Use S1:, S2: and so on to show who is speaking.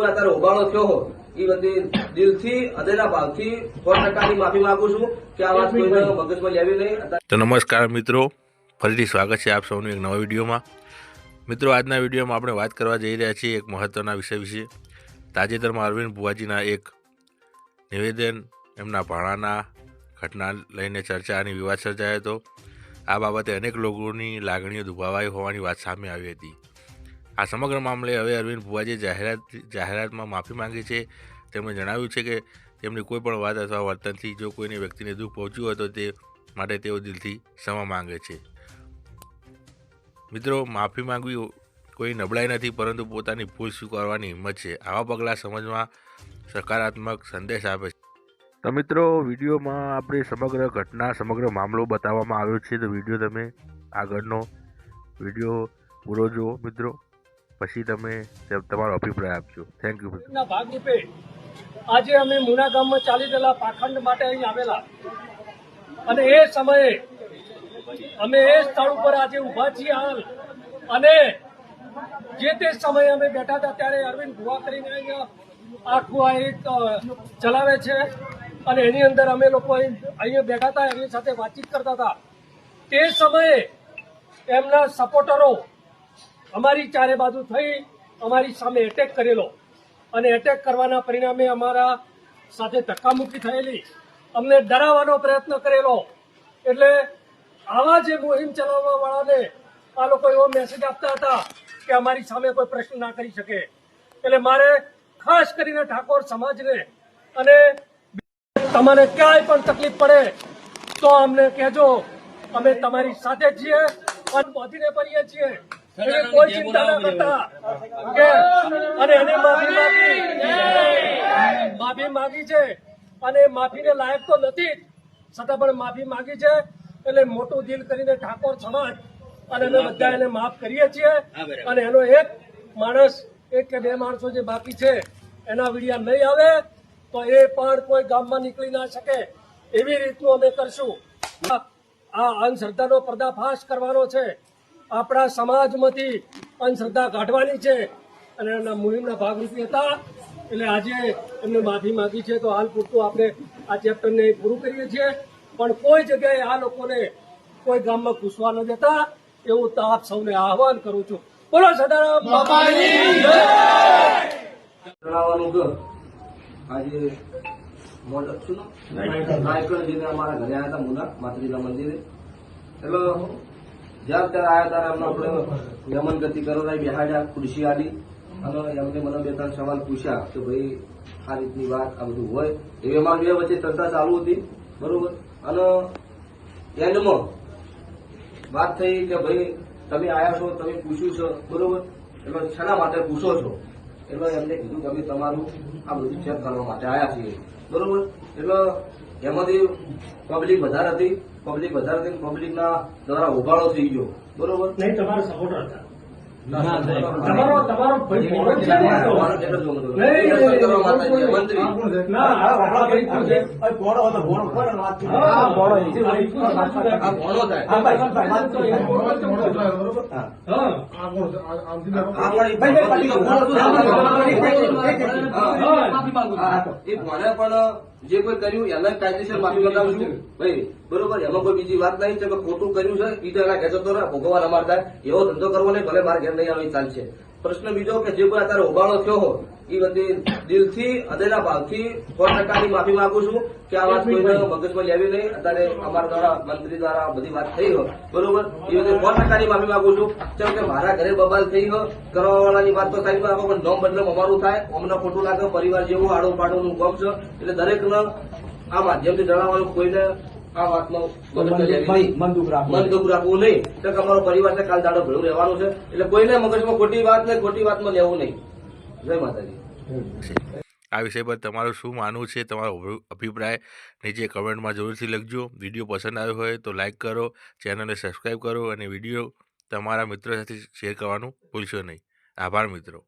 S1: અત્યારે ઉબાળો થયો હો એ બધી દિલથી હૃદયના ભાવથી 100% માફી માંગુ છું કે આ વાત કોઈને મગજમાં લેવી નહીં।
S2: તો નમસ્કાર મિત્રો, ફરીથી સ્વાગત છે આપ સૌનું એક નવા વિડીયોમાં। મિત્રો, આજના વિડીયોમાં આપણે વાત કરવા જઈ રહ્યા છીએ એક મહત્વના વિષય વિશે। તાજેતરમાં અરવિંદ ભુવાજીના એક નિવેદન, એમના ભાણાના ઘટના લઈને ચર્ચા અને વિવાદ સર્જાયો હતો। આ બાબતે અનેક લોકોની લાગણીઓ દુભાવાઈ હોવાની વાત સામે આવી હતી। આ સમગ્ર મામલે હવે અરવિંદ ભુવાજીએ જાહેરાતમાં માફી માંગી છે। તેમણે જણાવ્યું છે કે તેમની કોઈ પણ વાત અથવા વર્તનથી જો કોઈને વ્યક્તિને દુઃખ પહોંચ્યું હોય તો તે માટે તેઓ દિલથી ક્ષમા માંગે છે। મિત્રો, માફી માંગવી કોઈ નબળાઈ નથી, પરંતુ પોતાની ભૂલ સ્વીકારવાની હિંમત છે। આવા પગલાં સમાજમાં સકારાત્મક સંદેશ આપે છે। તો મિત્રો, વિડીયોમાં આપણે સમગ્ર ઘટના, સમગ્ર મામલો બતાવવામાં આવ્યો છે। તો વિડીયો તમે આગળનો વિડીયો પૂરો જુઓ મિત્રો, પછી તમે તમારો અભિપ્રાય આપજો। થેન્ક યુ મિત્રો।
S3: ભાગરૂપે આજે અમે મુના ગામમાં ચાલી રહેલા પાખંડ માટે અહીં આવેલા અને એ સમયે અમે એ સ્થળ ઉપર આજે ઉભા છીએ હાલ, અને જે તે સમયે અમે બેઠા હતા ત્યારે અરવિંદ ભુવા કરીને અહીંયા આખું આ એક ચલાવે છે અને એની અંદર અમે લોકો અહીંયા બેઠા હતા, એમની સાથે વાતચીત કરતા હતા। તે સમયે એમના સપોર્ટરો અમારી ચારે બાજુ થઈ અમારી સામે એટેક કરેલો અને એટેક કરવાના પરિણામે અમારા સાથે ધક્કામુક્કી થયેલી, અમને ડરાવવાનો પ્રયત્ન કરેલો। એટલે આવા જે મુહિમ ચલાવવા વાળાને આ લોકો એવો મેસેજ આપતા હતા કે અમારી સામે કોઈ પ્રશ્ન ના કરી શકે। એટલે મારે ખાસ કરીને ઠાકોર સમાજને અને તમને ક્યાંય પણ તકલીફ પડે તો અમને કહેજો, અમે તમારી સાથે છીએ અને બાંધીને પડીએ છીએ। કોઈ ચિંતા ના કરતા અને એને માફી માંગી છે અને માફીને લાયક તો નથી છતાં પણ માફી માંગી છે। એટલે મોટું દિલ કરીને ઠાકોર સમાજ અને અમે બધા એને માફ કરીએ છીએ અને એનો એક માણસ, એક કે બે માણસો જે બાકી છે એના વિડિયા નહીં આવે તો એ પણ કોઈ ગામમાં નીકળી ના શકે એવી રીતનું અમે કરશું। આ અંધશ્રદ્ધાનો પર્દાફાશ કરવાનો છે, આપણા સમાજમાંથી અંધશ્રદ્ધા કાઢવાની છે અને એના મુહિમના ભાગરૂપે હતા। એટલે આજે એમને માફી માંગી છે તો હાલ પૂરતું આપણે આ ચેપ્ટરને પૂરું કરીએ છીએ, પણ કોઈ જગ્યાએ આ લોકોને કોઈ ગામમાં ઘૂસવા ન દેતા એવું તો આપ સૌને આહવાન કરું છું। બોલો સદારામ બાપાની જય।
S1: જણાવવાનું કે આજે મોડલ છું નાયકણજીને અમારા ઘરે આવ્યા હતા મુના માતૃકા મંદિરે। એટલે જ્યાં ત્યારે આવ્યા ત્યારે એમને આપણે યમન ગતિ કરવા બેહાડ્યા, ખુરશી આડી અને એમને મને બે ત્રણ સવાલ પૂછ્યા કે ભાઈ આ રીતની વાત આ બધું હોય એવી અમારી બે વચ્ચે ચર્ચા ચાલુ હતી, બરોબર। અને એન્ડમાં વાત થઈ કે ભાઈ તમે આવ્યા છો, તમે પૂછ્યું છે, બરોબર, એટલે શેના માટે પૂછો છો? એટલે એમને કીધું કે અમે તમારું આ બધું ચેક કરવા માટે આવ્યા છીએ, બરોબર। એટલે એમાંથી પબ્લિક વધારે હતી, પબ્લિકના દ્વારા ઉભાળો થઈ ગયો, બરોબર।
S3: નહીં, તમારા સપોર્ટર હતા, તમારો ભાઈ મોડો છે ને?
S1: જે કોઈ કર્યું એને કાયદેસર માફી મંગાવું છું ભાઈ, બરોબર। એમાં કોઈ બીજી વાત નહીં છે કે ખોટું કર્યું છે એ તો એના ઘેર જતો રહે, ભોગવવા અમાર થાય એવો ધંધો કરવો નહીં, ભલે મારા ઘેર નહીં આવે ચાલશે। પ્રશ્ન બીજો કે જે કોઈ અત્યારે ઉબાળો થયો હો એ બધી દિલથી હૃદયના ભાવથી 100% માફી માંગુ છું કે આ વાત કોઈને મગજમાં લેવી નહીં। અત્યારે અમારા દ્વારા મંત્રી દ્વારા બધી વાત થઈ હોય, બરોબર, એ બધી 100% માફી માંગુ છું। કેમ કે મારા ઘરે બબાલ થઈ ગયો, કરવા વાળાની વાત તો થાય પણ નોમ બદલમ અમારું થાય, અમને ખોટું લાગે, પરિવાર જેવું આડું પાડું કામ છે। એટલે દરેકને આ માધ્યમથી જણાવવાનું કોઈને આ વાતમાં મન દુઃખ રાખવું નહીં, તો અમારો પરિવાર છે કાલ દાડો ભેળું રહેવાનું છે। એટલે કોઈને મગજમાં ખોટી વાત નહીં, ખોટી વાતમાં લેવું નહીં। જય માતાજી।
S2: આ વિષય પર તમારું શું માનવું છે, તમારો અભિપ્રાય નીચે કમેન્ટમાં જરૂરથી લખજો। વિડીયો પસંદ આવ્યો હોય તો લાઇક કરો, ચેનલને સબસ્ક્રાઈબ કરો અને વિડીયો તમારા મિત્રો સાથે શેર કરવાનું ભૂલશો નહીં। આભાર મિત્રો।